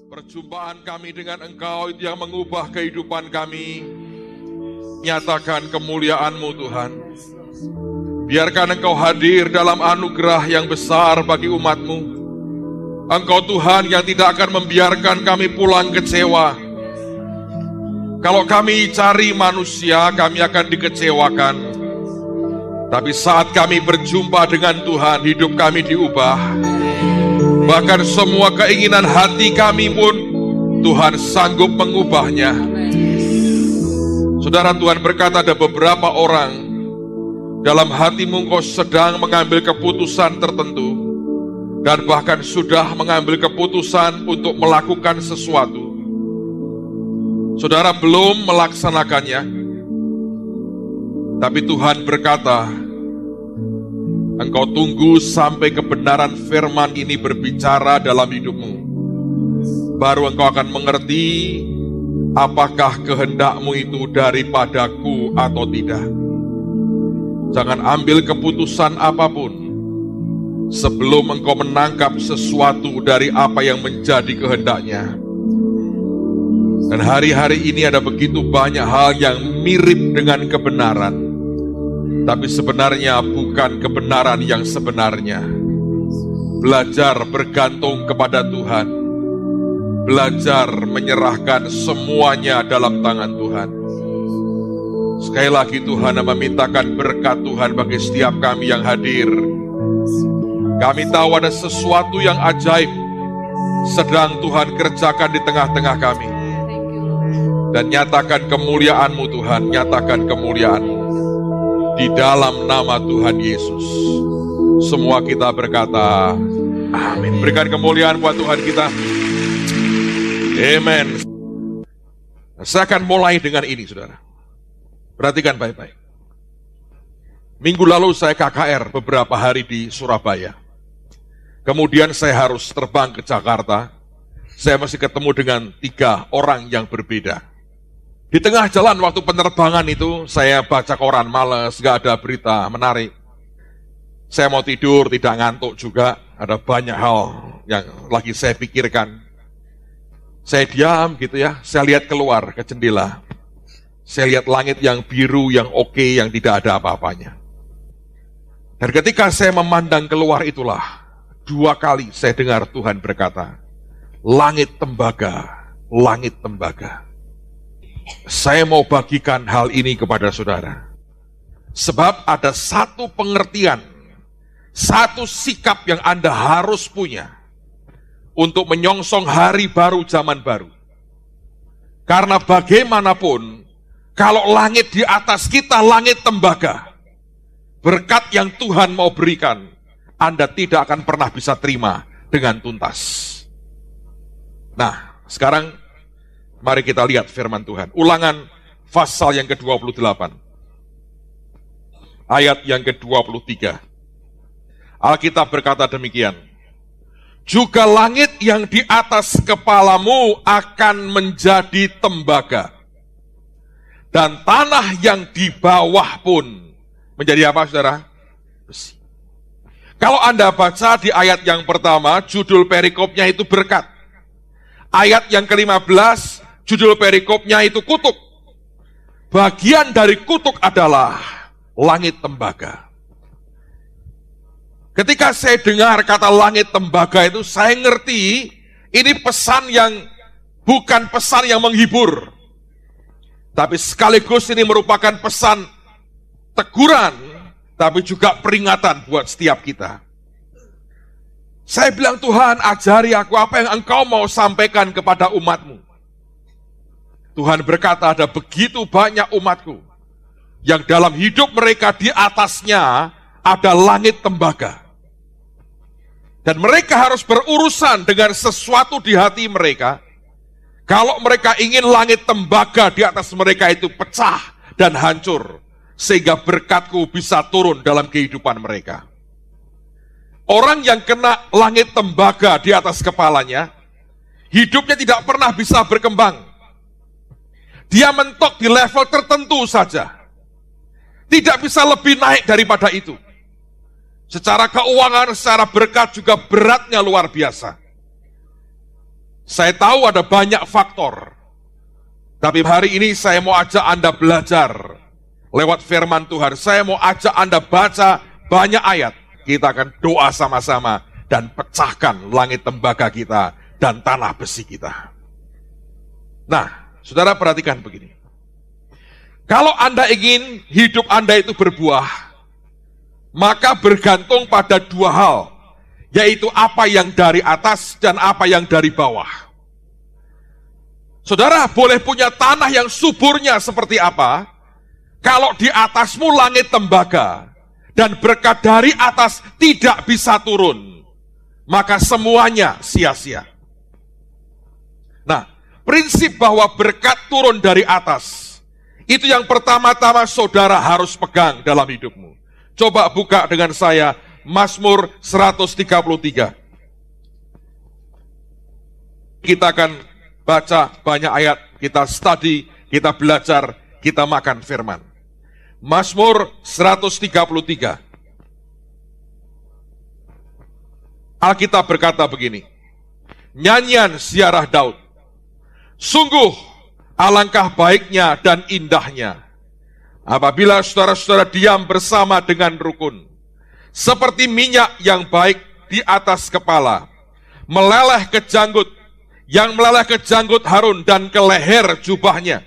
Perjumpaan kami dengan Engkau itu yang mengubah kehidupan kami. Nyatakan kemuliaan-Mu Tuhan. Biarkan Engkau hadir dalam anugerah yang besar bagi umat-Mu. Engkau Tuhan yang tidak akan membiarkan kami pulang kecewa. Kalau kami cari manusia, kami akan dikecewakan. Tapi saat kami berjumpa dengan Tuhan, hidup kami diubah. Bahkan semua keinginan hati kami pun Tuhan sanggup mengubahnya. Saudara, Tuhan berkata ada beberapa orang dalam hatimu engkau sedang mengambil keputusan tertentu dan bahkan sudah mengambil keputusan untuk melakukan sesuatu. Saudara belum melaksanakannya, tapi Tuhan berkata, engkau tunggu sampai kebenaran firman ini berbicara dalam hidupmu. Baru engkau akan mengerti apakah kehendakmu itu daripadaku atau tidak. Jangan ambil keputusan apapun sebelum engkau menangkap sesuatu dari apa yang menjadi kehendaknya. Dan hari-hari ini ada begitu banyak hal yang mirip dengan kebenaran, tapi sebenarnya bukan kebenaran yang sebenarnya. Belajar bergantung kepada Tuhan. Belajar menyerahkan semuanya dalam tangan Tuhan. Sekali lagi Tuhan memintakan berkat Tuhan bagi setiap kami yang hadir. Kami tahu ada sesuatu yang ajaib sedang Tuhan kerjakan di tengah-tengah kami. Dan nyatakan kemuliaan-Mu Tuhan, nyatakan kemuliaan-Mu. Di dalam nama Tuhan Yesus. Semua kita berkata, amin. Berikan kemuliaan buat Tuhan kita. Amen. Saya akan mulai dengan ini, saudara. Perhatikan baik-baik. Minggu lalu saya KKR beberapa hari di Surabaya. Kemudian saya harus terbang ke Jakarta. Saya masih ketemu dengan 3 orang yang berbeda. Di tengah jalan waktu penerbangan itu, saya baca koran, males, gak ada berita menarik. Saya mau tidur, tidak ngantuk juga. Ada banyak hal yang lagi saya pikirkan. Saya diam gitu ya, saya lihat keluar ke jendela. Saya lihat langit yang biru, yang oke, yang tidak ada apa-apanya. Dan ketika saya memandang keluar itulah, 2 kali saya dengar Tuhan berkata, langit tembaga, langit tembaga. Saya mau bagikan hal ini kepada saudara. Sebab ada satu pengertian, satu sikap yang Anda harus punya untuk menyongsong hari baru, zaman baru. Karena bagaimanapun, kalau langit di atas kita, langit tembaga, berkat yang Tuhan mau berikan, Anda tidak akan pernah bisa terima dengan tuntas. Nah, sekarang mari kita lihat firman Tuhan. Ulangan pasal yang ke-28. Ayat yang ke-23. Alkitab berkata demikian. Juga langit yang di atas kepalamu akan menjadi tembaga. Dan tanah yang di bawah pun menjadi apa, saudara? Besi. Kalau Anda baca di ayat yang pertama, judul perikopnya itu berkat. Ayat yang ke-15, judul perikopnya itu kutuk. Bagian dari kutuk adalah langit tembaga. Ketika saya dengar kata langit tembaga itu, saya ngerti ini pesan yang bukan pesan yang menghibur. Tapi sekaligus ini merupakan pesan teguran, tapi juga peringatan buat setiap kita. Saya bilang, Tuhan ajari aku apa yang Engkau mau sampaikan kepada umat-Mu. Tuhan berkata ada begitu banyak umatku yang dalam hidup mereka di atasnya ada langit tembaga. Dan mereka harus berurusan dengan sesuatu di hati mereka. Kalau mereka ingin langit tembaga di atas mereka itu pecah dan hancur, sehingga berkat-Ku bisa turun dalam kehidupan mereka. Orang yang kena langit tembaga di atas kepalanya, hidupnya tidak pernah bisa berkembang. Dia mentok di level tertentu saja. Tidak bisa lebih naik daripada itu. Secara keuangan, secara berkat juga beratnya luar biasa. Saya tahu ada banyak faktor. Tapi hari ini saya mau ajak Anda belajar lewat firman Tuhan. Saya mau ajak Anda baca banyak ayat. Kita akan doa sama-sama dan pecahkan langit tembaga kita dan tanah besi kita. Nah, saudara perhatikan begini. Kalau Anda ingin hidup Anda itu berbuah, maka bergantung pada dua hal, yaitu apa yang dari atas dan apa yang dari bawah. Saudara boleh punya tanah yang suburnya seperti apa, kalau di atasmu langit tembaga, dan berkat dari atas tidak bisa turun, maka semuanya sia-sia. Nah, prinsip bahwa berkat turun dari atas, itu yang pertama-tama saudara harus pegang dalam hidupmu. Coba buka dengan saya Mazmur 133. Kita akan baca banyak ayat, kita study, kita belajar, kita makan firman. Mazmur 133. Alkitab berkata begini, nyanyian ziarah Daud. Sungguh alangkah baiknya dan indahnya apabila saudara-saudara diam bersama dengan rukun, seperti minyak yang baik di atas kepala, meleleh ke janggut, yang meleleh ke janggut Harun dan ke leher jubahnya.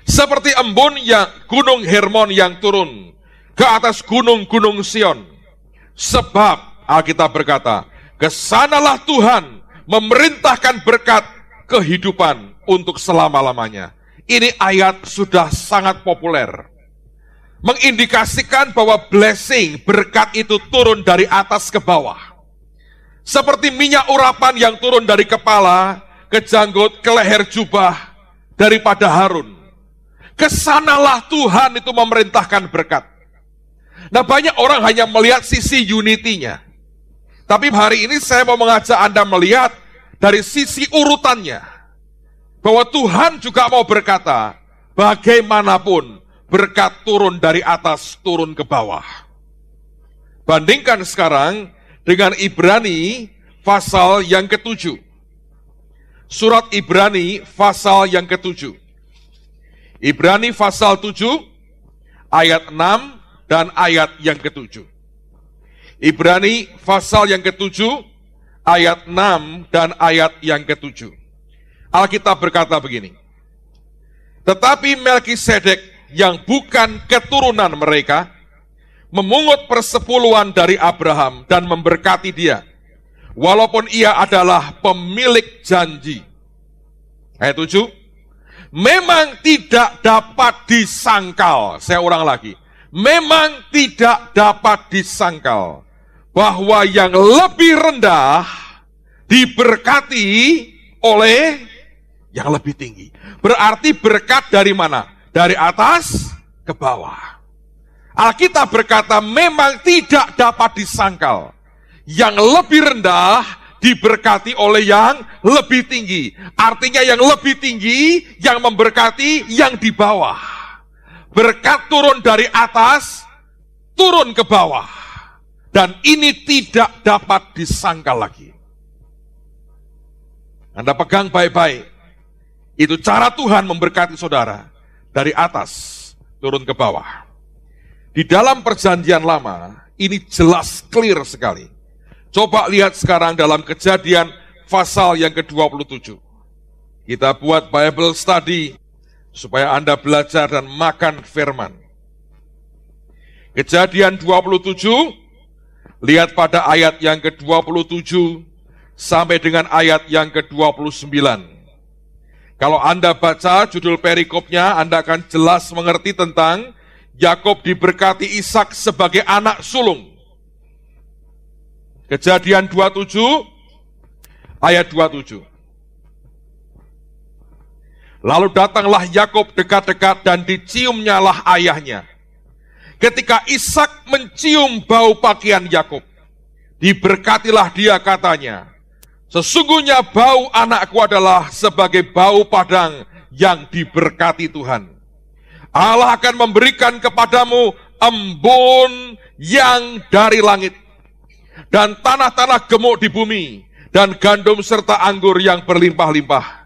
Seperti embun yang gunung Hermon yang turun ke atas gunung-gunung Sion. Sebab Alkitab berkata, kesanalah Tuhan memerintahkan berkat kehidupan untuk selama-lamanya. Ini ayat sudah sangat populer. Mengindikasikan bahwa blessing, berkat itu turun dari atas ke bawah. Seperti minyak urapan yang turun dari kepala, ke janggut, ke leher jubah, daripada Harun. Kesanalah Tuhan itu memerintahkan berkat. Nah, banyak orang hanya melihat sisi unity-nya. Tapi hari ini saya mau mengajak Anda melihat dari sisi urutannya. Bahwa Tuhan juga mau berkata, bagaimanapun berkat turun dari atas, turun ke bawah. Bandingkan sekarang dengan Ibrani pasal yang ke-7. Surat Ibrani pasal yang ke-7. Ibrani pasal 7 ayat 6 dan ayat yang ke-7. Ibrani pasal yang ke-7 ayat 6 dan ayat yang ke-7. Alkitab berkata begini, tetapi Melkisedek yang bukan keturunan mereka, memungut persepuluhan dari Abraham dan memberkati dia, walaupun ia adalah pemilik janji. Ayat 7, memang tidak dapat disangkal, saya ulang lagi, memang tidak dapat disangkal, bahwa yang lebih rendah diberkati oleh yang lebih tinggi. Berarti berkat dari mana? Dari atas ke bawah. Alkitab berkata memang tidak dapat disangkal. Yang lebih rendah diberkati oleh yang lebih tinggi. Artinya yang lebih tinggi yang memberkati yang di bawah. Berkat turun dari atas, turun ke bawah. Dan ini tidak dapat disangkal lagi. Anda pegang baik-baik. Itu cara Tuhan memberkati saudara. Dari atas, turun ke bawah. Di dalam perjanjian lama, ini jelas clear sekali. Coba lihat sekarang dalam Kejadian pasal yang ke-27. Kita buat Bible study, supaya Anda belajar dan makan firman. Kejadian 27, lihat pada ayat yang ke-27, sampai dengan ayat yang ke-29. Kalau Anda baca judul perikopnya, Anda akan jelas mengerti tentang Yakub diberkati Ishak sebagai anak sulung. Kejadian 27, ayat 27. Lalu datanglah Yakub dekat-dekat dan diciumnyalah ayahnya. Ketika Ishak mencium bau pakaian Yakub, diberkatilah dia katanya, sesungguhnya bau anakku adalah sebagai bau padang yang diberkati Tuhan. Allah akan memberikan kepadamu embun yang dari langit, dan tanah-tanah gemuk di bumi, dan gandum serta anggur yang berlimpah-limpah.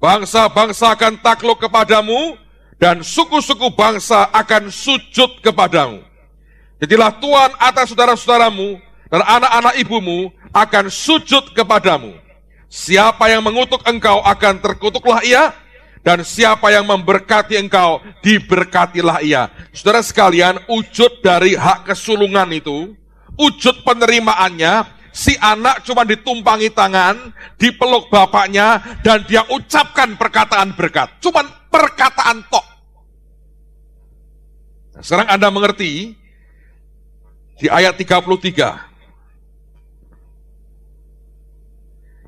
Bangsa-bangsa akan takluk kepadamu, dan suku-suku bangsa akan sujud kepadamu. Jadilah Tuhan atas saudara-saudaramu, dan anak-anak ibumu akan sujud kepadamu. Siapa yang mengutuk engkau akan terkutuklah ia, dan siapa yang memberkati engkau, diberkatilah ia. Saudara sekalian, wujud dari hak kesulungan itu, wujud penerimaannya, si anak cuma ditumpangi tangan, dipeluk bapaknya, dan dia ucapkan perkataan berkat. Cuman perkataan tok. Nah, sekarang Anda mengerti, di ayat 33.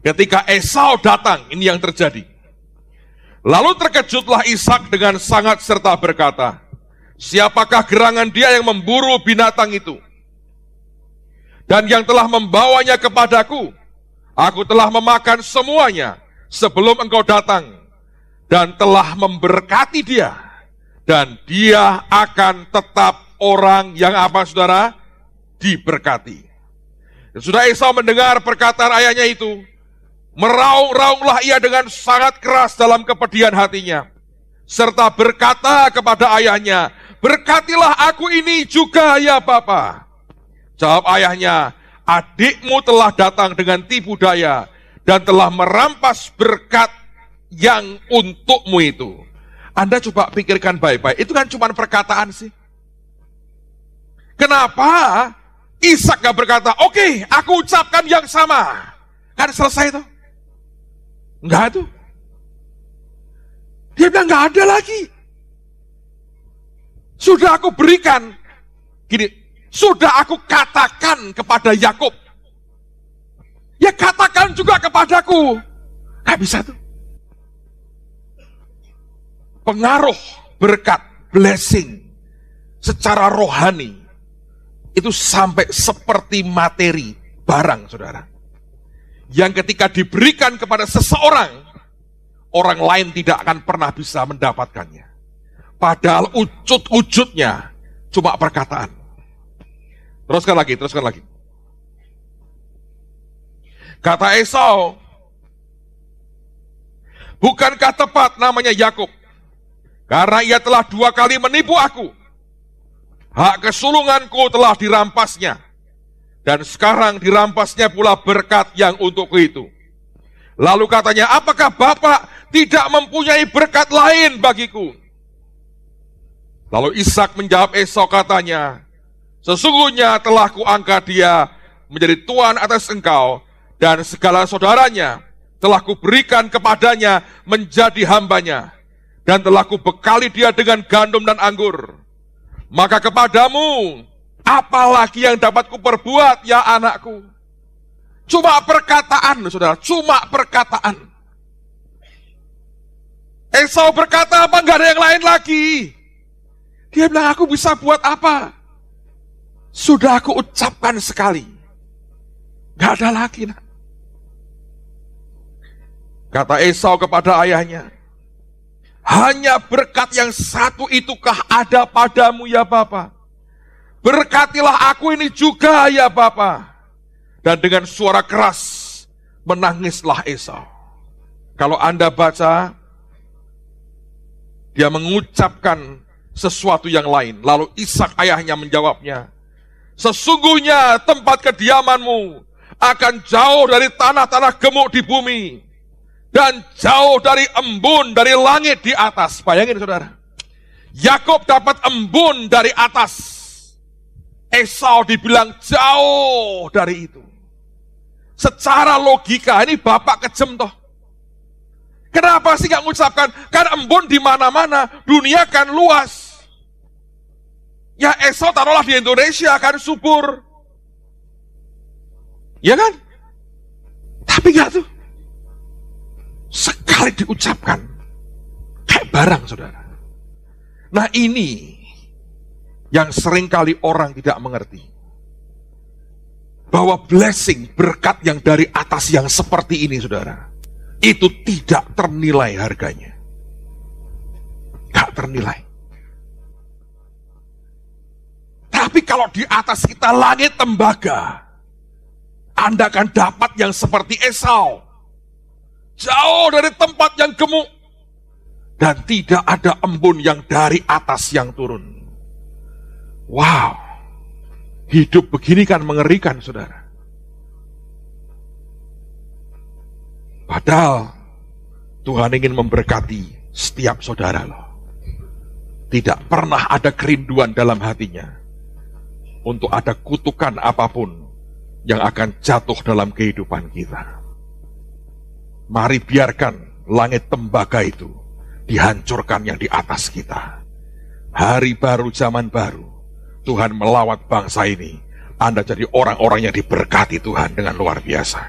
Ketika Esau datang, ini yang terjadi. Lalu terkejutlah Ishak dengan sangat serta berkata, siapakah gerangan dia yang memburu binatang itu? Dan yang telah membawanya kepadaku, aku telah memakan semuanya sebelum engkau datang, dan telah memberkati dia, dan dia akan tetap orang yang apa, saudara? Diberkati. Dan sudah Esau mendengar perkataan ayahnya itu, meraung-raunglah ia dengan sangat keras dalam kepedihan hatinya, serta berkata kepada ayahnya, berkatilah aku ini juga ya Bapa. Jawab ayahnya, adikmu telah datang dengan tipu daya, dan telah merampas berkat yang untukmu itu. Anda coba pikirkan baik-baik, itu kan cuma perkataan sih. Kenapa Ishak gak berkata, oke, aku ucapkan yang sama. Kan selesai itu. Enggak tuh. Dia bilang enggak ada lagi. Sudah aku berikan. Gini, sudah aku katakan kepada Yakub. Ya katakan juga kepadaku. Enggak bisa tuh. Pengaruh berkat, blessing secara rohani itu sampai seperti materi barang, saudara. Yang ketika diberikan kepada seseorang, orang lain tidak akan pernah bisa mendapatkannya. Padahal wujud-wujudnya cuma perkataan. Teruskan lagi. Kata Esau, bukankah tepat namanya Yakub? Karena ia telah 2 kali menipu aku. Hak kesulunganku telah dirampasnya, dan sekarang dirampasnya pula berkat yang untukku itu. Lalu katanya, apakah Bapak tidak mempunyai berkat lain bagiku? Lalu Ishak menjawab Esau katanya, sesungguhnya telah kuangkat dia menjadi tuan atas engkau, dan segala saudaranya telah kuberikan kepadanya menjadi hambanya, dan telah kubekali dia dengan gandum dan anggur. Maka kepadamu, apalagi yang dapat kuperbuat, ya anakku? Cuma perkataan, saudara, cuma perkataan. Esau berkata, apa enggak ada yang lain lagi? Dia bilang, aku bisa buat apa? Sudah aku ucapkan sekali. Enggak ada lagi. Nak. Kata Esau kepada ayahnya, hanya berkat yang satu itukah ada padamu ya Bapa? Berkatilah aku ini juga ya Bapa. Dan dengan suara keras menangislah Esau. Kalau Anda baca, dia mengucapkan sesuatu yang lain. Lalu Ishak ayahnya menjawabnya, sesungguhnya tempat kediamanmu akan jauh dari tanah-tanah gemuk di bumi, dan jauh dari embun dari langit di atas. Bayangin saudara, Yakub dapat embun dari atas, Esau dibilang jauh dari itu. Secara logika ini bapak kejem toh. Kenapa sih gak mengucapkan? Kan embun di mana-mana, dunia kan luas. Ya Esau taruhlah di Indonesia kan subur, ya kan? Tapi gak tuh. Sekali diucapkan, kayak barang saudara. Nah ini yang seringkali orang tidak mengerti. Bahwa blessing, berkat yang dari atas yang seperti ini saudara, itu tidak ternilai harganya. Gak ternilai. Tapi kalau di atas kita langit tembaga, Anda akan dapat yang seperti Esau. Jauh dari tempat yang gemuk. Dan tidak ada embun yang dari atas yang turun. Wow. Hidup begini kan mengerikan, saudara. Padahal Tuhan ingin memberkati setiap saudara loh. Tidak pernah ada kerinduan dalam hatinya untuk ada kutukan apapun yang akan jatuh dalam kehidupan kita. Mari biarkan langit tembaga itu dihancurkan yang di atas kita. Hari baru, zaman baru. Tuhan melawat bangsa ini. Anda jadi orang-orang yang diberkati Tuhan dengan luar biasa.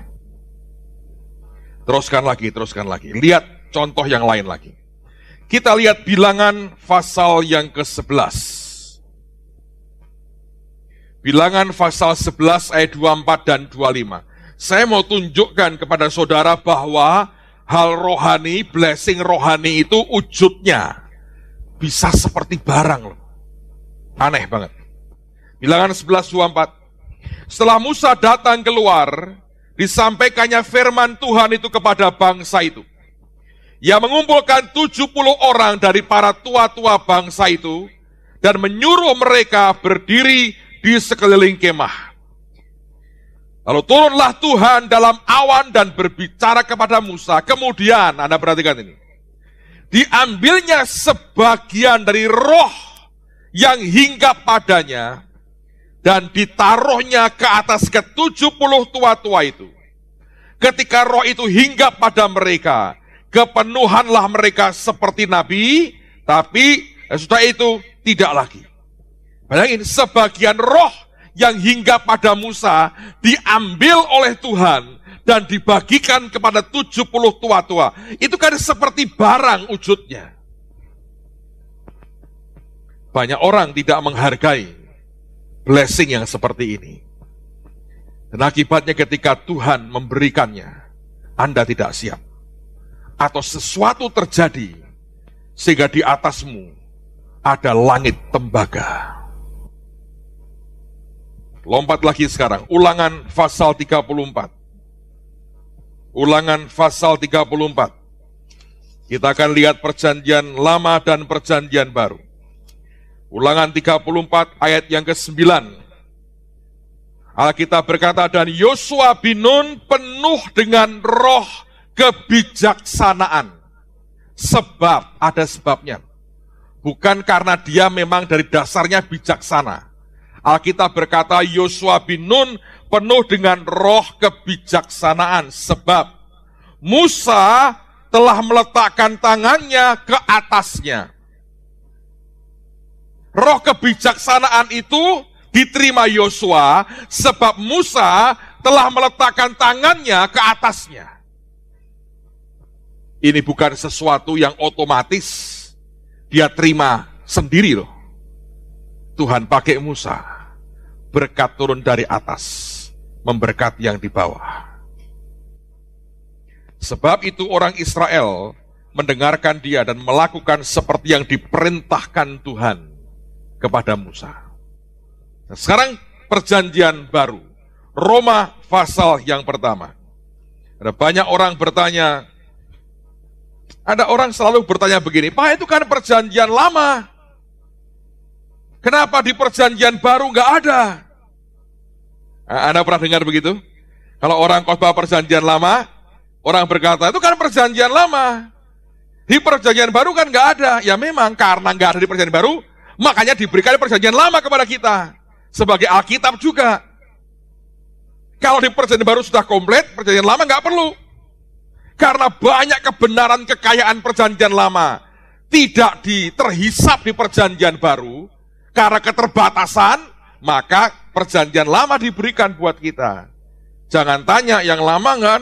Teruskan lagi. Lihat contoh yang lain lagi. Kita lihat Bilangan pasal yang ke-11. Bilangan pasal 11 ayat 24 dan 25. Saya mau tunjukkan kepada saudara bahwa hal rohani, blessing rohani itu wujudnya bisa seperti barang loh. Aneh banget. Bilangan 11:24. Setelah Musa datang keluar, disampaikannya firman Tuhan itu kepada bangsa itu. Ia mengumpulkan 70 orang dari para tua-tua bangsa itu dan menyuruh mereka berdiri di sekeliling kemah. Lalu turunlah Tuhan dalam awan dan berbicara kepada Musa. Kemudian, Anda perhatikan ini. Diambilnya sebagian dari roh yang hinggap padanya dan ditaruhnya ke atas ke-70 tua-tua itu. Ketika roh itu hinggap pada mereka, kepenuhanlah mereka seperti nabi, tapi setelah itu tidak lagi. Bayangin, sebagian roh yang hinggap pada Musa diambil oleh Tuhan dan dibagikan kepada 70 tua-tua. Itu kan seperti barang wujudnya. Banyak orang tidak menghargai blessing yang seperti ini. Dan akibatnya ketika Tuhan memberikannya, Anda tidak siap. Atau sesuatu terjadi sehingga di atasmu ada langit tembaga. Lompat lagi sekarang, Ulangan pasal 34. Ulangan pasal 34. Kita akan lihat perjanjian lama dan perjanjian baru. Ulangan 34 ayat yang ke-9. Alkitab berkata, dan Yosua bin Nun penuh dengan roh kebijaksanaan. Sebab, ada sebabnya. Bukan karena dia memang dari dasarnya bijaksana. Alkitab berkata Yosua bin Nun penuh dengan roh kebijaksanaan. Sebab Musa telah meletakkan tangannya ke atasnya. Roh kebijaksanaan itu diterima Yosua sebab Musa telah meletakkan tangannya ke atasnya. Ini bukan sesuatu yang otomatis dia terima sendiri loh. Tuhan pakai Musa. Berkat turun dari atas, memberkati yang di bawah. Sebab itu orang Israel mendengarkan dia dan melakukan seperti yang diperintahkan Tuhan kepada Musa. Nah, sekarang perjanjian baru, Roma pasal yang pertama. Ada banyak orang bertanya, ada orang selalu bertanya begini, Pak itu kan perjanjian lama, kenapa di perjanjian baru nggak ada? Anda pernah dengar begitu? Kalau orang khotbah perjanjian lama, orang berkata, itu kan perjanjian lama. Di perjanjian baru kan nggak ada. Ya memang, karena nggak ada di perjanjian baru, makanya diberikan perjanjian lama kepada kita. Sebagai Alkitab juga. Kalau di perjanjian baru sudah komplit, perjanjian lama nggak perlu. Karena banyak kebenaran kekayaan perjanjian lama tidak terhisap di perjanjian baru, karena keterbatasan, maka perjanjian lama diberikan buat kita. Jangan tanya yang lama nggak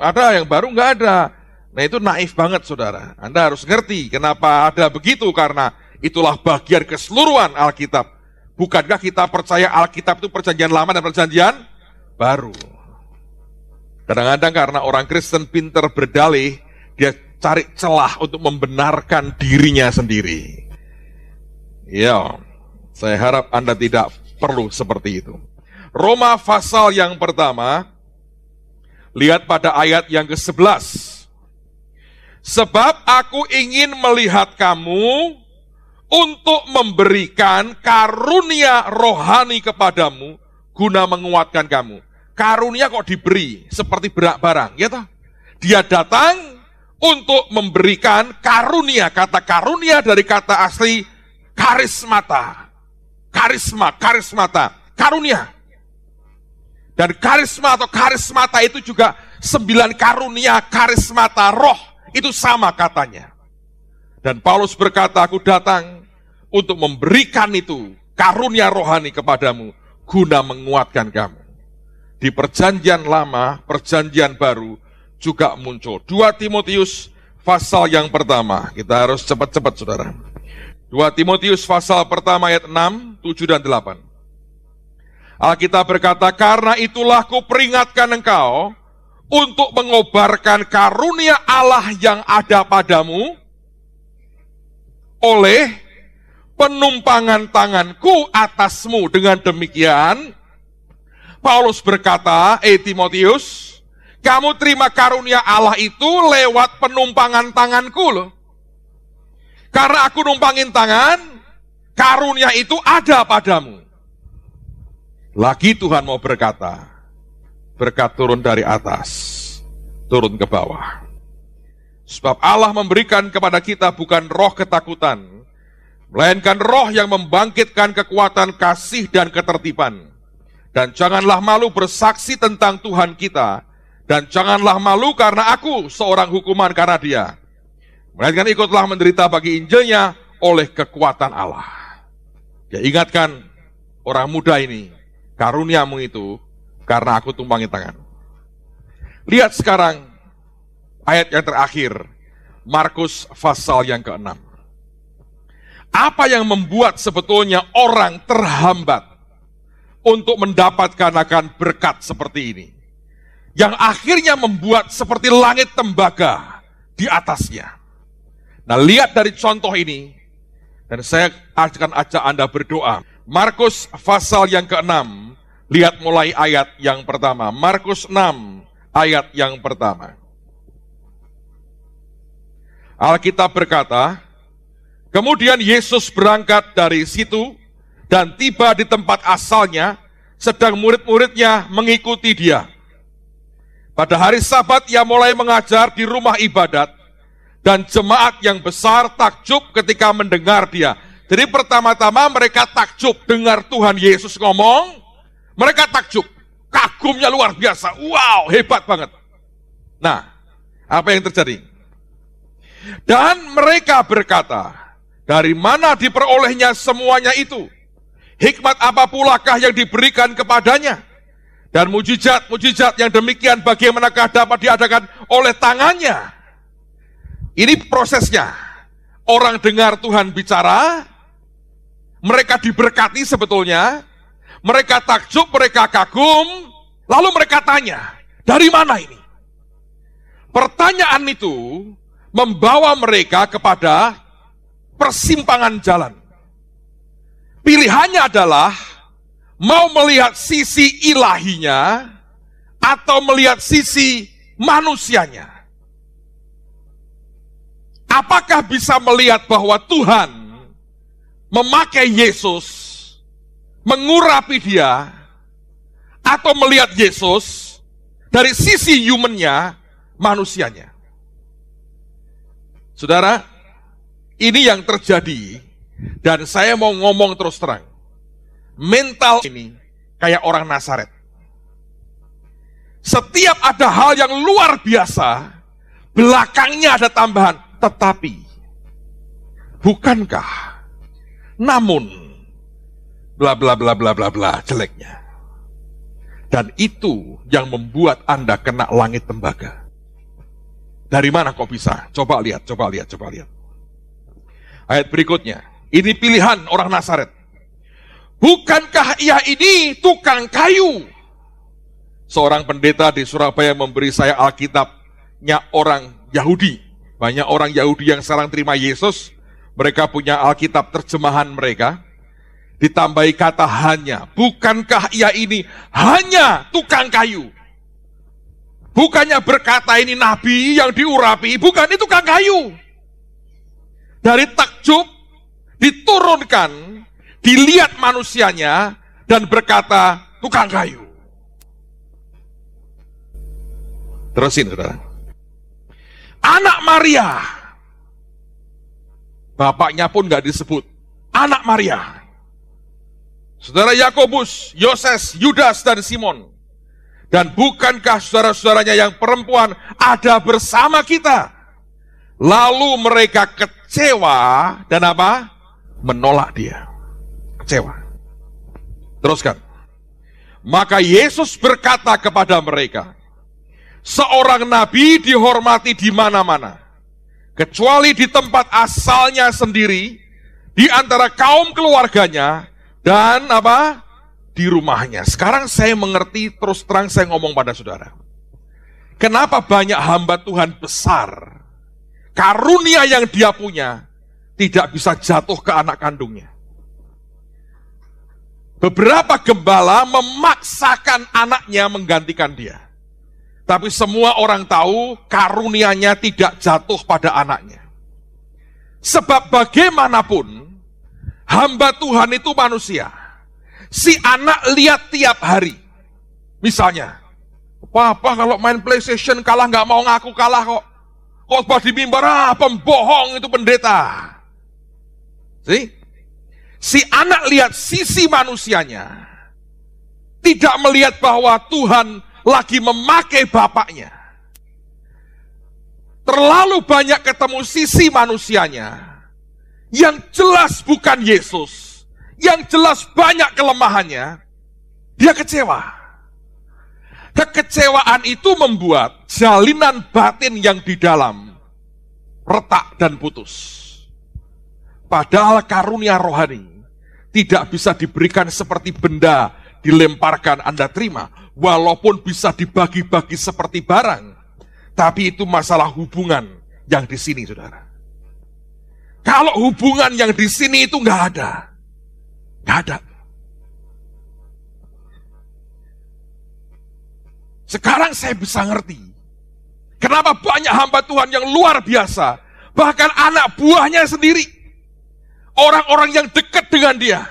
ada, yang baru nggak ada. Nah itu naif banget saudara. Anda harus ngerti kenapa ada begitu, karena itulah bagian keseluruhan Alkitab. Bukankah kita percaya Alkitab itu perjanjian lama dan perjanjian baru? Kadang-kadang karena orang Kristen pinter berdalih, dia cari celah untuk membenarkan dirinya sendiri. Ya, saya harap Anda tidak perlu seperti itu. Roma pasal yang pertama, Lihat pada ayat yang ke-11. Sebab aku ingin melihat kamu untuk memberikan karunia rohani kepadamu guna menguatkan kamu. Karunia kok diberi seperti barang, ya toh? Dia datang untuk memberikan karunia. Kata karunia dari kata asli karismata. Karismata, karunia. Dan karisma atau karismata itu juga 9 karunia karismata roh. Itu sama katanya. Dan Paulus berkata, aku datang untuk memberikan itu, karunia rohani kepadamu, guna menguatkan kamu. Di perjanjian lama, perjanjian baru, juga muncul. 2 Timotius pasal yang pertama. Kita harus cepat-cepat, saudara. 2 Timotius pasal pertama ayat 6, 7, dan 8. Alkitab berkata, karena itulah kuperingatkan engkau untuk mengobarkan karunia Allah yang ada padamu oleh penumpangan tanganku atasmu. Dengan demikian, Paulus berkata, Timotius, kamu terima karunia Allah itu lewat penumpangan tanganku loh. Karena aku numpangin tangan, karunia itu ada padamu. Lagi Tuhan mau berkata, berkat turun dari atas, turun ke bawah. Sebab Allah memberikan kepada kita bukan roh ketakutan, melainkan roh yang membangkitkan kekuatan kasih dan ketertiban. Dan janganlah malu bersaksi tentang Tuhan kita, dan janganlah malu karena aku seorang hukuman karena dia. Melainkan ikutlah menderita bagi Injilnya oleh kekuatan Allah. Ya, ingatkan orang muda ini, karuniamu itu karena aku tumpangi tangan. Lihat sekarang ayat yang terakhir, Markus pasal yang ke-6. Apa yang membuat sebetulnya orang terhambat untuk mendapatkan akan berkat seperti ini? Yang akhirnya membuat seperti langit tembaga di atasnya. Nah, lihat dari contoh ini, dan saya akan ajak Anda berdoa. Markus pasal yang ke-6, lihat mulai ayat yang pertama. Markus 6, ayat yang pertama. Alkitab berkata, kemudian Yesus berangkat dari situ dan tiba di tempat asalnya, sedang murid-muridnya mengikuti dia. Pada hari Sabat ia mulai mengajar di rumah ibadat, dan jemaat yang besar takjub ketika mendengar dia. Jadi pertama-tama mereka takjub dengar Tuhan Yesus ngomong, mereka takjub, kagumnya luar biasa, wow, hebat banget. Nah, apa yang terjadi? Dan mereka berkata, dari mana diperolehnya semuanya itu? Hikmat apa pulakah yang diberikan kepadanya? Dan mujizat-mujizat yang demikian bagaimanakah dapat diadakan oleh tangannya? Ini prosesnya. Orang dengar Tuhan bicara, mereka diberkati sebetulnya, mereka takjub, mereka kagum, lalu mereka tanya, dari mana ini? Pertanyaan itu membawa mereka kepada persimpangan jalan. Pilihannya adalah mau melihat sisi ilahinya atau melihat sisi manusianya. Apakah bisa melihat bahwa Tuhan memakai Yesus, mengurapi dia, atau melihat Yesus dari sisi humannya, manusianya? Saudara, ini yang terjadi, dan saya mau ngomong terus terang. Mental ini kayak orang Nazaret. Setiap ada hal yang luar biasa, belakangnya ada tambahan. Tetapi, bukankah, namun, bla bla bla bla bla bla jeleknya. Dan itu yang membuat Anda kena langit tembaga. Dari mana kok bisa? Coba lihat. Ayat berikutnya, ini pilihan orang Nazaret. Bukankah ia ini tukang kayu? Seorang pendeta di Surabaya memberi saya Alkitabnya orang Yahudi. Banyak orang Yahudi yang sekarang terima Yesus, mereka punya Alkitab terjemahan mereka, ditambahi kata hanya. Bukankah ia ini hanya tukang kayu? Bukannya berkata ini nabi yang diurapi, bukan, itu tukang kayu. Dari takjub diturunkan, dilihat manusianya dan berkata tukang kayu. Terusin saudara. Anak Maria, bapaknya pun gak disebut, anak Maria. Saudara Yakobus, Yoses, Yudas, dan Simon. Dan bukankah saudara-saudaranya yang perempuan ada bersama kita? Lalu mereka kecewa dan apa? Menolak dia. Kecewa. Teruskan. Maka Yesus berkata kepada mereka, seorang nabi dihormati di mana-mana, kecuali di tempat asalnya sendiri, di antara kaum keluarganya, dan apa? Di rumahnya. Sekarang saya mengerti, terus terang saya ngomong pada saudara. Kenapa banyak hamba Tuhan besar, karunia yang dia punya tidak bisa jatuh ke anak kandungnya. Beberapa gembala memaksakan anaknya menggantikan dia. Tapi semua orang tahu karunianya tidak jatuh pada anaknya. Sebab bagaimanapun, hamba Tuhan itu manusia. Si anak lihat tiap hari. Misalnya, Papa kalau main PlayStation kalah gak mau ngaku kalah kok. Khotbah di mimbar, pembohong itu pendeta. Si anak lihat sisi manusianya. Tidak melihat bahwa Tuhan lagi memakai bapaknya. Terlalu banyak ketemu sisi manusianya. Yang jelas bukan Yesus. Yang jelas banyak kelemahannya, dia kecewa. Kekecewaan itu membuat jalinan batin yang di dalam retak dan putus. Padahal karunia rohani tidak bisa diberikan seperti benda dilemparkan Anda terima, walaupun bisa dibagi-bagi seperti barang, tapi itu masalah hubungan yang di sini, saudara. Kalau hubungan yang di sini itu nggak ada. Gak ada. Sekarang saya bisa ngerti kenapa banyak hamba Tuhan yang luar biasa, bahkan anak buahnya sendiri, orang-orang yang dekat dengan dia,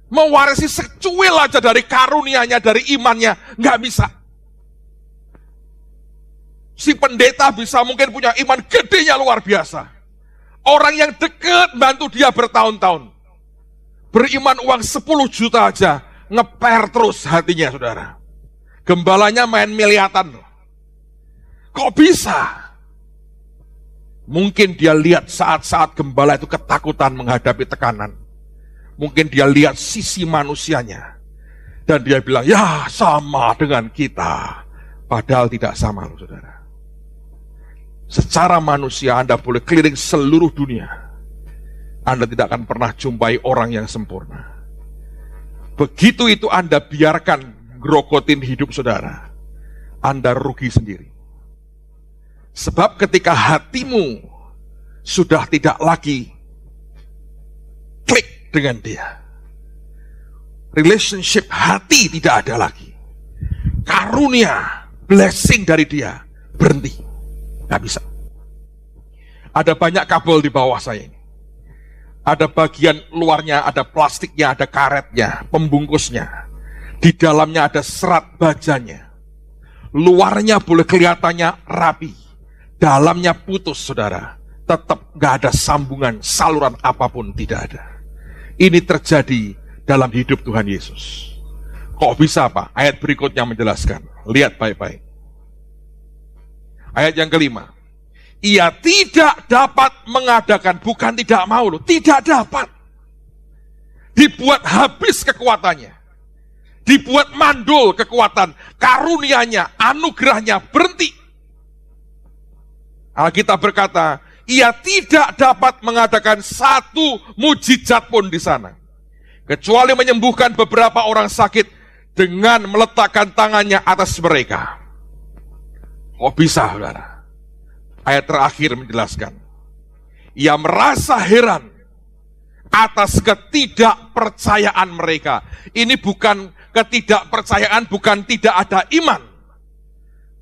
mewarisi secuil aja dari karunianya, dari imannya, gak bisa. Si pendeta bisa mungkin punya iman gedenya luar biasa. Orang yang dekat bantu dia bertahun-tahun. Beriman uang 10 juta aja, ngeper terus hatinya, saudara. Gembalanya main miliatan. Kok bisa? Mungkin dia lihat saat-saat gembala itu ketakutan menghadapi tekanan. Mungkin dia lihat sisi manusianya. Dan dia bilang, ya sama dengan kita. Padahal tidak sama, loh, saudara. Secara manusia Anda boleh keliling seluruh dunia. Anda tidak akan pernah jumpai orang yang sempurna. Begitu itu Anda biarkan grogotin hidup saudara, Anda rugi sendiri. Sebab ketika hatimu sudah tidak lagi klik dengan dia, relationship hati tidak ada lagi, karunia, blessing dari dia berhenti. Gak bisa. Ada banyak kabel di bawah saya ini. Ada bagian luarnya, ada plastiknya, ada karetnya, pembungkusnya. Di dalamnya ada serat bajanya. Luarnya boleh kelihatannya rapi. Dalamnya putus, saudara. Tetap gak ada sambungan, saluran apapun tidak ada. Ini terjadi dalam hidup Tuhan Yesus. Kok bisa, Pak? Ayat berikutnya menjelaskan. Lihat baik-baik. Ayat yang kelima. Ia tidak dapat mengadakan, bukan tidak mau loh, tidak dapat. Dibuat habis kekuatannya. Dibuat mandul kekuatan, karunianya, anugerahnya berhenti. Alkitab berkata, ia tidak dapat mengadakan satu mujizat pun di sana. Kecuali menyembuhkan beberapa orang sakit dengan meletakkan tangannya atas mereka. Kok bisa, saudara? Ayat terakhir menjelaskan. Ia merasa heran atas ketidakpercayaan mereka. Ini bukan ketidakpercayaan, bukan tidak ada iman.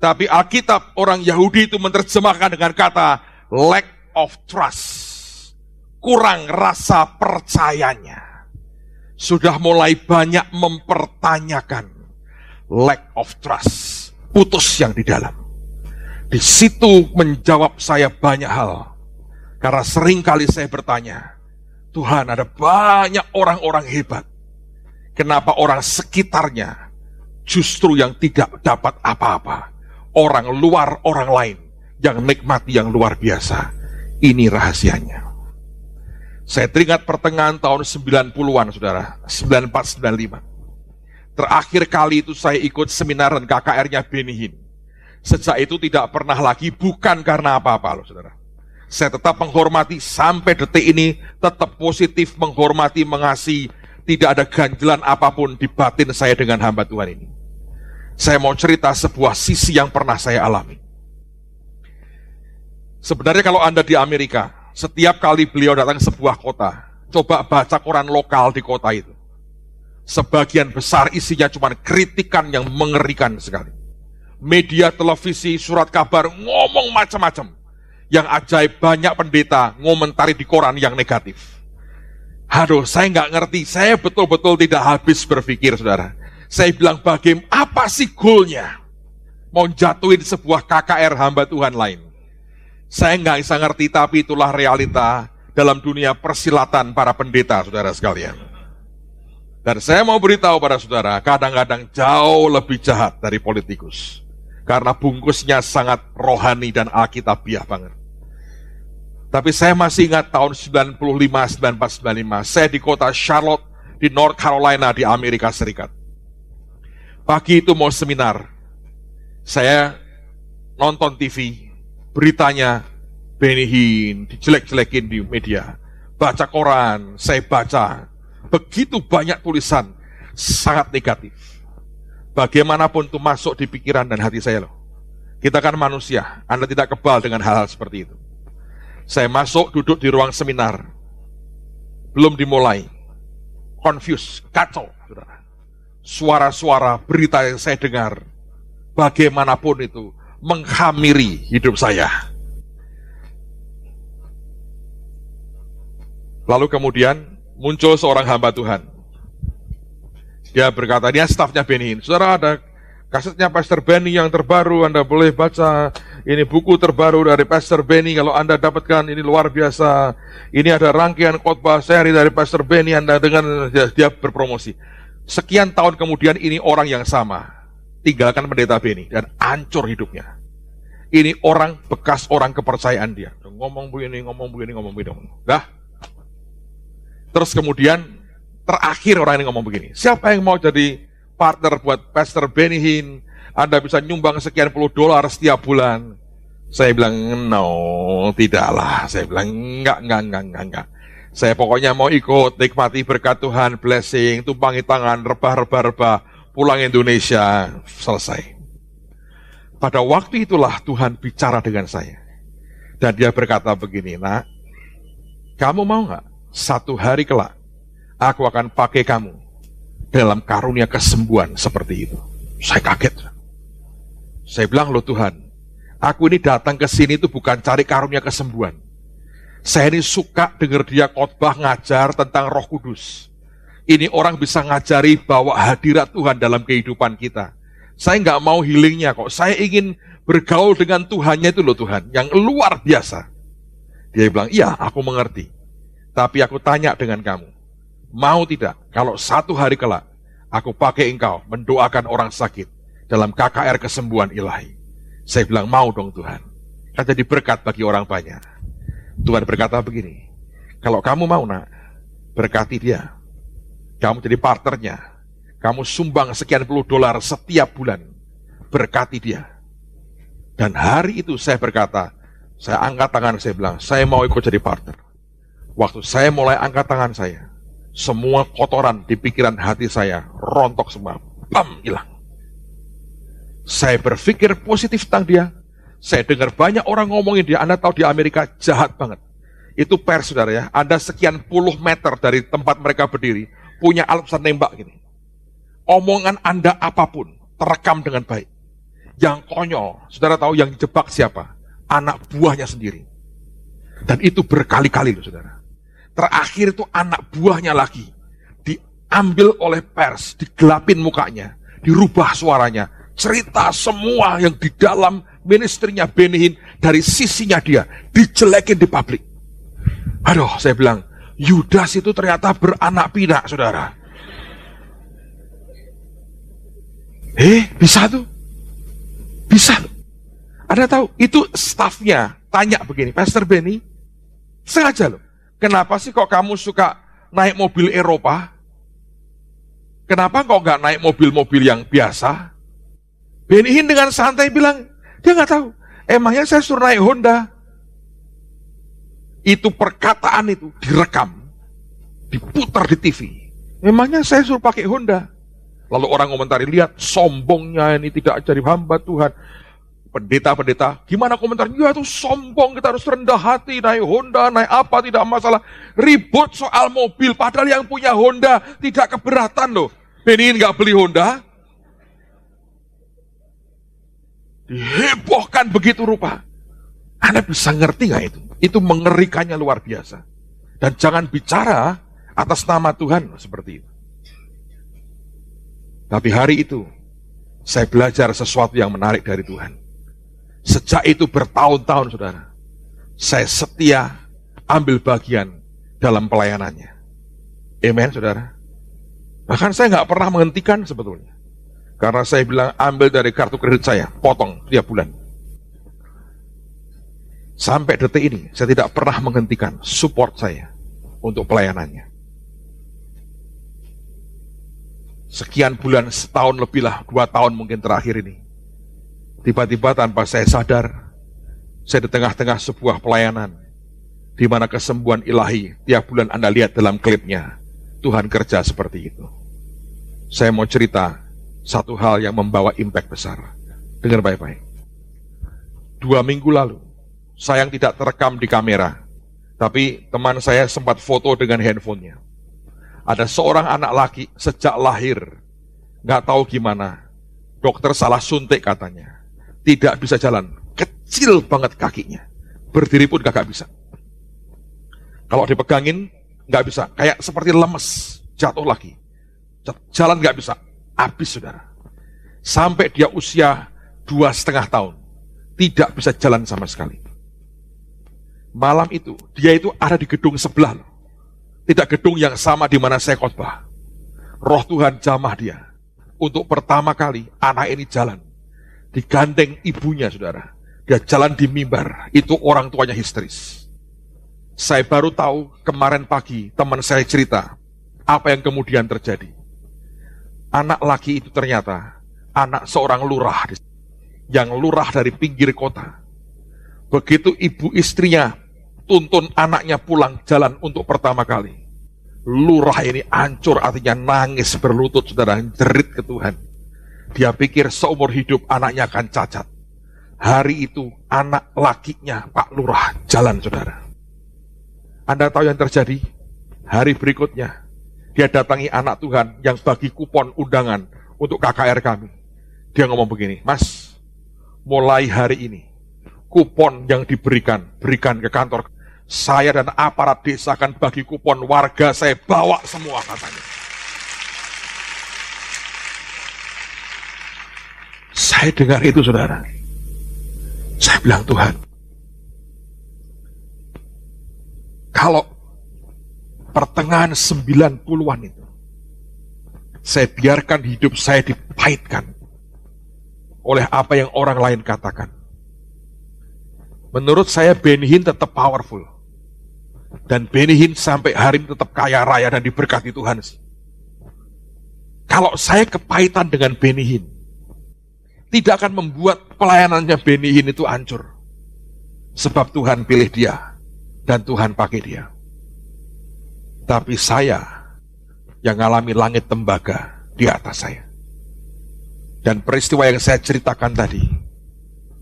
Tapi Alkitab orang Yahudi itu menerjemahkan dengan kata lack of trust. Kurang rasa percayanya. Sudah mulai banyak mempertanyakan lack of trust. Putus yang di dalam. Di situ menjawab saya banyak hal. Karena seringkali saya bertanya, Tuhan, ada banyak orang-orang hebat. Kenapa orang sekitarnya justru yang tidak dapat apa-apa? Orang luar, orang lain yang nikmati yang luar biasa. Ini rahasianya. Saya teringat pertengahan tahun 90-an, saudara, 94-95. Terakhir kali itu saya ikut seminar dan KKR-nya Benny Hinn. Sejak itu tidak pernah lagi, bukan karena apa-apa loh, saudara. Saya tetap menghormati sampai detik ini, tetap positif, menghormati, mengasihi. Tidak ada ganjelan apapun di batin saya dengan hamba Tuhan ini. Saya mau cerita sebuah sisi yang pernah saya alami. Sebenarnya kalau Anda di Amerika, setiap kali beliau datang ke sebuah kota, coba baca koran lokal di kota itu. Sebagian besar isinya cuma kritikan yang mengerikan sekali. Media, televisi, surat kabar, ngomong macam-macam. Yang ajaib banyak pendeta ngomentari di koran yang negatif. Aduh, saya nggak ngerti, saya betul-betul tidak habis berpikir, saudara. Saya bilang, bagaimana, apa sih goalnya? Mau jatuhin sebuah KKR hamba Tuhan lain. Saya nggak bisa ngerti, tapi itulah realita dalam dunia persilatan para pendeta, saudara sekalian. Dan saya mau beritahu pada saudara, kadang-kadang jauh lebih jahat dari politikus. Karena bungkusnya sangat rohani dan alkitabiah banget. Tapi saya masih ingat tahun 95, 94, 95, saya di kota Charlotte, di North Carolina, di Amerika Serikat. Pagi itu mau seminar, saya nonton TV, beritanya Benny Hinn dijelek-jelekin di media. Baca koran, saya baca. Begitu banyak tulisan, sangat negatif. Bagaimanapun itu masuk di pikiran dan hati saya loh. Kita kan manusia, Anda tidak kebal dengan hal-hal seperti itu. Saya masuk, duduk di ruang seminar. Belum dimulai. Confused, kacau, saudara. Suara-suara berita yang saya dengar, bagaimanapun itu, menghamiri hidup saya. Lalu kemudian muncul seorang hamba Tuhan. Dia berkata, dia stafnya Benny Hinn. Saudara, ada kasetnya Pastor Benny yang terbaru, Anda boleh baca. Ini buku terbaru dari Pastor Benny, kalau Anda dapatkan, ini luar biasa. Ini ada rangkaian khotbah seri dari Pastor Benny, Anda dengan dia berpromosi. Sekian tahun kemudian ini orang yang sama, tinggalkan pendeta Benny, dan hancur hidupnya. Ini orang, bekas orang kepercayaan dia. Ngomong begini. Dah. Terus kemudian, terakhir orang ini ngomong begini, siapa yang mau jadi partner buat Pastor Benny Hinn? Anda bisa nyumbang sekian $10 setiap bulan. Saya bilang, no, tidaklah. Saya bilang, enggak. Saya pokoknya mau ikut, nikmati berkat Tuhan, blessing, tumpangi tangan, rebah, pulang Indonesia, selesai. Pada waktu itulah Tuhan bicara dengan saya. Dan dia berkata begini, nak, kamu mau nggak? Satu hari kelak, aku akan pakai kamu dalam karunia kesembuhan seperti itu. Saya kaget. Saya bilang, loh Tuhan, aku ini datang ke sini itu bukan cari karunia kesembuhan. Saya ini suka dengar dia khotbah ngajar tentang Roh Kudus. Ini orang bisa ngajari bahwa hadirat Tuhan dalam kehidupan kita. Saya nggak mau healingnya kok. Saya ingin bergaul dengan Tuhannya itu loh Tuhan, yang luar biasa. Dia bilang, iya aku mengerti. Tapi aku tanya dengan kamu, mau tidak kalau satu hari kelak aku pakai engkau mendoakan orang sakit dalam KKR kesembuhan ilahi? Saya bilang, mau dong Tuhan. Kan jadi berkat bagi orang banyak. Tuhan berkata begini, kalau kamu mau nak, berkati dia. Kamu jadi partnernya. Kamu sumbang sekian $10 setiap bulan. Berkati dia. Dan hari itu saya berkata, saya angkat tangan, saya bilang, saya mau ikut jadi partner. Waktu saya mulai angkat tangan saya, semua kotoran di pikiran hati saya rontok semua. Bam, hilang. Saya berpikir positif tentang dia. Saya dengar banyak orang ngomongin dia. Anda tahu di Amerika jahat banget. Itu pers, saudara ya. Anda sekian puluh meter dari tempat mereka berdiri, punya alat nembak gini. Omongan Anda apapun, terekam dengan baik. Yang konyol, saudara tahu yang jebak siapa? Anak buahnya sendiri. Dan itu berkali-kali loh saudara. Terakhir itu anak buahnya lagi diambil oleh pers, digelapin mukanya, dirubah suaranya, cerita semua yang di dalam ministrinya Benny Hinn dari sisinya dia dijelekin di publik. Aduh, saya bilang, Yudas itu ternyata beranak pinak, saudara. Bisa tuh. Bisa tuh. Ada tahu, itu stafnya tanya begini, Pastor Benny, sengaja loh, kenapa sih kok kamu suka naik mobil Eropa? Kenapa kok nggak naik mobil-mobil yang biasa? Benny Hinn dengan santai bilang, dia nggak tahu. Emangnya saya suruh naik Honda? Itu perkataan itu direkam, diputar di TV. Memangnya saya suruh pakai Honda? Lalu orang komentari, lihat sombongnya ini tidak jadi hamba Tuhan. Pendeta-pendeta, gimana komentarnya? Ya itu sombong, kita harus rendah hati, naik Honda, naik apa, tidak masalah. Ribut soal mobil, padahal yang punya Honda tidak keberatan loh. Benny Hinn nggak beli Honda. Dihebohkan begitu rupa. Anda bisa ngerti nggak itu? Itu mengerikannya luar biasa. Dan jangan bicara atas nama Tuhan seperti itu. Tapi hari itu, saya belajar sesuatu yang menarik dari Tuhan. Sejak itu bertahun-tahun, saudara, saya setia ambil bagian dalam pelayanannya. Amen, saudara. Bahkan saya nggak pernah menghentikan sebetulnya. Karena saya bilang ambil dari kartu kredit saya, potong tiap bulan. Sampai detik ini, saya tidak pernah menghentikan support saya untuk pelayanannya. Sekian bulan, setahun lebih lah, 2 tahun mungkin terakhir ini. Tiba-tiba tanpa saya sadar, saya di tengah-tengah sebuah pelayanan, di mana kesembuhan ilahi, tiap bulan Anda lihat dalam klipnya, Tuhan kerja seperti itu. Saya mau cerita satu hal yang membawa impact besar. Dengar baik-baik. 2 minggu lalu, saya yang tidak terekam di kamera, tapi teman saya sempat foto dengan handphonenya. Ada seorang anak laki sejak lahir, nggak tahu gimana, dokter salah suntik katanya. Tidak bisa jalan, kecil banget kakinya, berdiri pun gak bisa. Kalau dipegangin, gak bisa, kayak seperti lemes, jatuh lagi. Jalan gak bisa, habis saudara. Sampai dia usia 2,5 tahun, tidak bisa jalan sama sekali. Malam itu, dia itu ada di gedung sebelah loh. Tidak gedung yang sama di mana saya khotbah. Roh Tuhan jamah dia. Untuk pertama kali, anak ini jalan. Digandeng ibunya, saudara. Dia jalan di mimbar. Itu orang tuanya histeris. Saya baru tahu kemarin pagi teman saya cerita apa yang kemudian terjadi. Anak laki itu ternyata anak seorang lurah, yang lurah dari pinggir kota. Begitu ibu istrinya tuntun anaknya pulang jalan untuk pertama kali, lurah ini hancur, artinya nangis berlutut, saudara, jerit ke Tuhan. Dia pikir seumur hidup anaknya akan cacat. Hari itu anak lakinya Pak Lurah jalan, saudara. Anda tahu yang terjadi? Hari berikutnya, dia datangi anak Tuhan yang bagi kupon undangan untuk KKR kami. Dia ngomong begini, Mas, mulai hari ini, kupon yang berikan ke kantor. Saya dan aparat desa akan bagi kupon warga, saya bawa semua, katanya. Saya dengar itu, saudara. Saya bilang, Tuhan, kalau pertengahan 90-an itu, saya biarkan hidup saya dipahitkan oleh apa yang orang lain katakan. Menurut saya Benny Hinn tetap powerful. Dan Benny Hinn sampai hari ini tetap kaya raya dan diberkati Tuhan. Kalau saya kepahitan dengan Benny Hinn, tidak akan membuat pelayanannya Benny Hinn itu hancur. Sebab Tuhan pilih dia, dan Tuhan pakai dia. Tapi saya yang ngalami langit tembaga di atas saya. Dan peristiwa yang saya ceritakan tadi,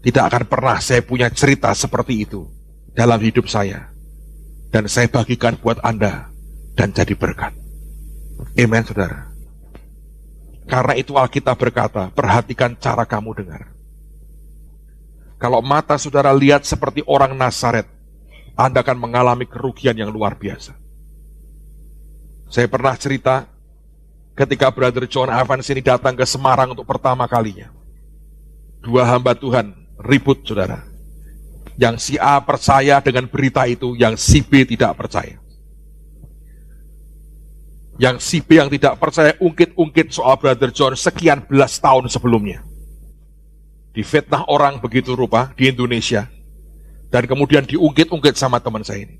tidak akan pernah saya punya cerita seperti itu dalam hidup saya. Dan saya bagikan buat Anda, dan jadi berkat. Amen, saudara. Karena itu Alkitab berkata, perhatikan cara kamu dengar. Kalau mata saudara lihat seperti orang Nazaret, Anda akan mengalami kerugian yang luar biasa. Saya pernah cerita ketika Brother John Evans ini datang ke Semarang untuk pertama kalinya. Dua hamba Tuhan ribut, saudara. Yang si A percaya dengan berita itu, yang si B tidak percaya. Yang si B yang tidak percaya ungkit-ungkit soal Brother John sekian belas tahun sebelumnya. Difitnah orang begitu rupa di Indonesia. Dan kemudian diungkit-ungkit sama teman saya ini.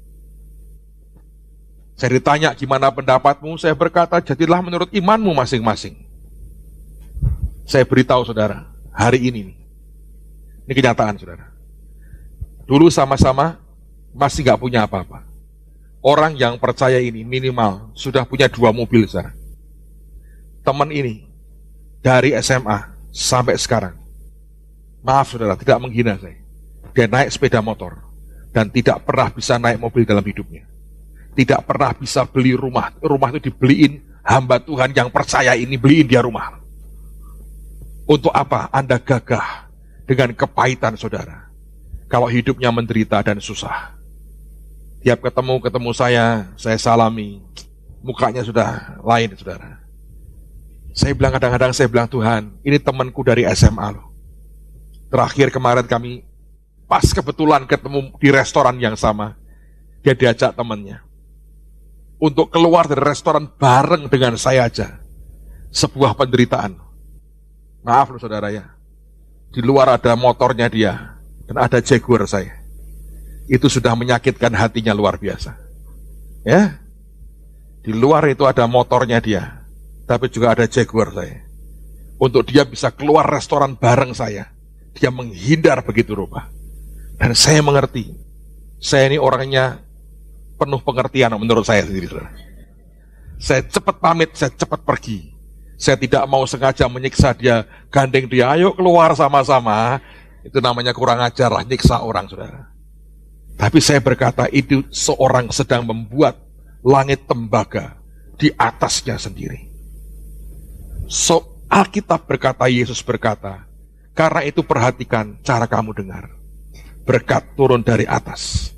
Saya ditanya, gimana pendapatmu? Saya berkata, jadilah menurut imanmu masing-masing. Saya beritahu saudara, hari ini kenyataan saudara. Dulu sama-sama masih gak punya apa-apa. Orang yang percaya ini minimal sudah punya 2 mobil saudara. Teman ini dari SMA sampai sekarang, maaf saudara, tidak menghina saya, dia naik sepeda motor dan tidak pernah bisa naik mobil dalam hidupnya. Tidak pernah bisa beli rumah. Rumah itu dibeliin hamba Tuhan yang percaya ini, beliin dia rumah. Untuk apa Anda gagah dengan kepahitan saudara kalau hidupnya menderita dan susah? Tiap ketemu saya salami, mukanya sudah lain saudara. Saya bilang kadang-kadang, Tuhan, ini temanku dari SMA loh. Terakhir kemarin kami pas kebetulan ketemu di restoran yang sama, dia diajak temannya untuk keluar dari restoran bareng dengan saya aja. Sebuah penderitaan. Maaf loh saudara ya. Di luar ada motornya dia dan ada Jaguar saya. Itu sudah menyakitkan hatinya luar biasa. Ya. Di luar itu ada motornya dia, tapi juga ada Jaguar saya. Untuk dia bisa keluar restoran bareng saya, dia menghindar begitu rupa. Dan saya mengerti. Saya ini orangnya penuh pengertian menurut saya sendiri. Saudara. Saya cepat pamit, saya cepat pergi. Saya tidak mau sengaja menyiksa dia, gandeng dia, ayo keluar sama-sama. Itu namanya kurang ajar lah, nyiksa orang saudara. Tapi saya berkata, itu seorang sedang membuat langit tembaga di atasnya sendiri. So, Alkitab berkata, Yesus berkata, karena itu perhatikan cara kamu dengar. Berkat turun dari atas,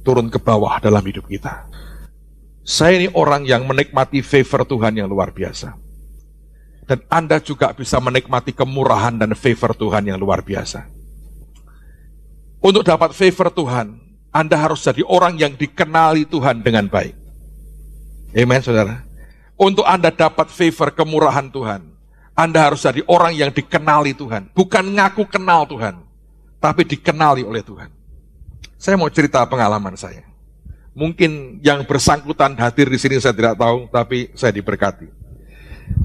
turun ke bawah dalam hidup kita. Saya ini orang yang menikmati favor Tuhan yang luar biasa. Dan Anda juga bisa menikmati kemurahan dan favor Tuhan yang luar biasa. Untuk dapat favor Tuhan, Anda harus jadi orang yang dikenali Tuhan dengan baik. Amen, saudara. Untuk Anda dapat favor kemurahan Tuhan, Anda harus jadi orang yang dikenali Tuhan. Bukan ngaku kenal Tuhan, tapi dikenali oleh Tuhan. Saya mau cerita pengalaman saya. Mungkin yang bersangkutan hadir di sini saya tidak tahu, tapi saya diberkati.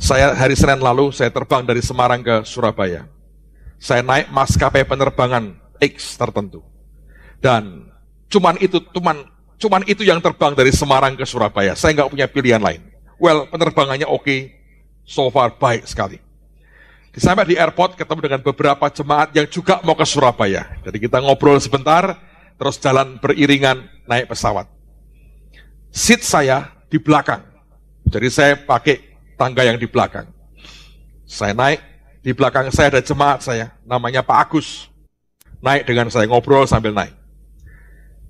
Saya hari Senin lalu, saya terbang dari Semarang ke Surabaya. Saya naik maskapai penerbangan X tertentu. Dan cuman itu yang terbang dari Semarang ke Surabaya. Saya nggak punya pilihan lain. Well, penerbangannya oke, so far baik sekali. Sampai di airport ketemu dengan beberapa jemaat yang juga mau ke Surabaya. Jadi kita ngobrol sebentar, terus jalan beriringan naik pesawat. Seat saya di belakang. Jadi saya pakai tangga yang di belakang. Saya naik, di belakang saya ada jemaat saya, namanya Pak Agus. Naik dengan saya, ngobrol sambil naik.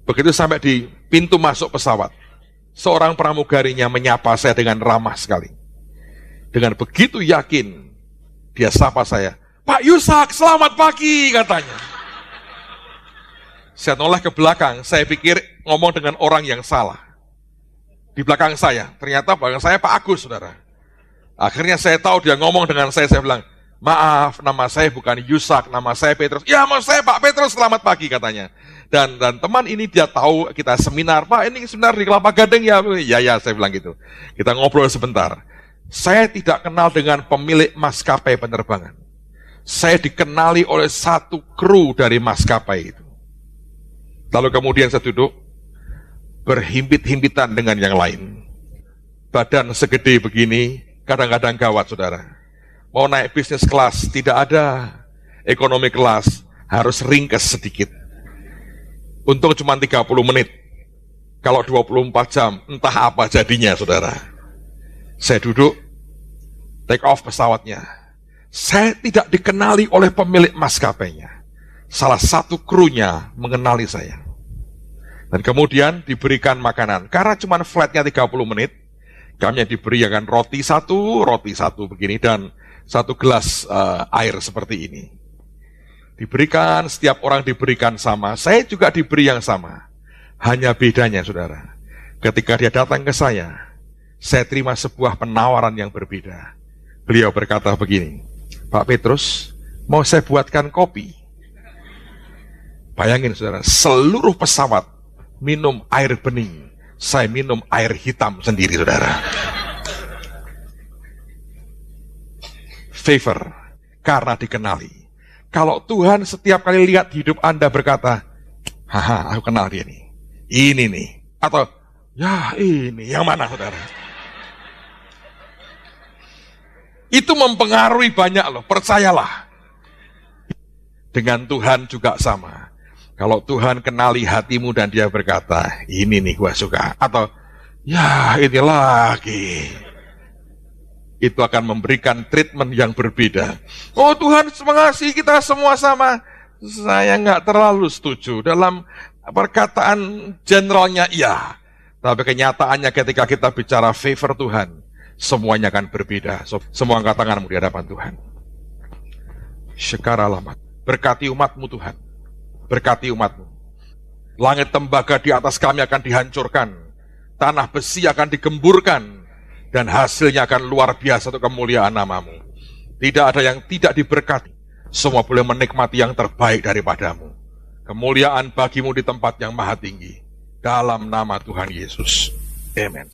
Begitu sampai di pintu masuk pesawat, seorang pramugarinya menyapa saya dengan ramah sekali. Dengan begitu yakin, dia sapa saya, Pak Yusak, selamat pagi, katanya. Saya noleh ke belakang, saya pikir ngomong dengan orang yang salah. Di belakang saya, ternyata belakang saya Pak Agus, saudara. Akhirnya saya tahu dia ngomong dengan saya bilang, maaf, nama saya bukan Yusak, nama saya Petrus. Ya, mau saya Pak Petrus, selamat pagi, katanya. Dan teman ini dia tahu kita seminar, Pak ini seminar di Kelapa Gading ya? Ya, saya bilang gitu. Kita ngobrol sebentar. Saya tidak kenal dengan pemilik maskapai penerbangan. Saya dikenali oleh satu kru dari maskapai itu. Lalu kemudian saya duduk, berhimpit-himpitan dengan yang lain. Badan segede begini, kadang-kadang gawat saudara. Mau naik bisnis kelas, tidak ada. Ekonomi kelas, harus ringkes sedikit. Untung cuma 30 menit. Kalau 24 jam, entah apa jadinya saudara. Saya duduk, take off pesawatnya. Saya tidak dikenali oleh pemilik maskapainya. salah satu krunya mengenali saya. Dan kemudian diberikan makanan. Karena cuma flightnya 30 menit, kami diberikan roti satu begini, dan satu gelas air seperti ini. Diberikan, setiap orang diberikan sama, saya juga diberi yang sama. Hanya bedanya, saudara, ketika dia datang ke saya terima sebuah penawaran yang berbeda. Beliau berkata begini, Pak Petrus, mau saya buatkan kopi? Bayangin, saudara, seluruh pesawat minum air bening, saya minum air hitam sendiri, saudara. Favor, karena dikenali. Kalau Tuhan setiap kali lihat hidup Anda berkata, haha, aku kenal dia nih, ini nih, atau ya ini, yang mana, saudara? Itu mempengaruhi banyak loh, percayalah. Dengan Tuhan juga sama. Kalau Tuhan kenali hatimu dan dia berkata, ini nih gua suka, atau ya ini lagi, itu akan memberikan treatment yang berbeda. Oh, Tuhan mengasihi kita semua sama. Saya nggak terlalu setuju. Dalam perkataan generalnya iya, tapi kenyataannya ketika kita bicara favor Tuhan, semuanya akan berbeda. Semua angkat tanganmu di hadapan Tuhan. Syekaralah, berkati umatmu Tuhan. Berkati umatmu. Langit tembaga di atas kami akan dihancurkan. Tanah besi akan digemburkan. Dan hasilnya akan luar biasa untuk kemuliaan namamu. Tidak ada yang tidak diberkati. Semua boleh menikmati yang terbaik daripadamu. Kemuliaan bagimu di tempat yang maha tinggi. Dalam nama Tuhan Yesus. Amen.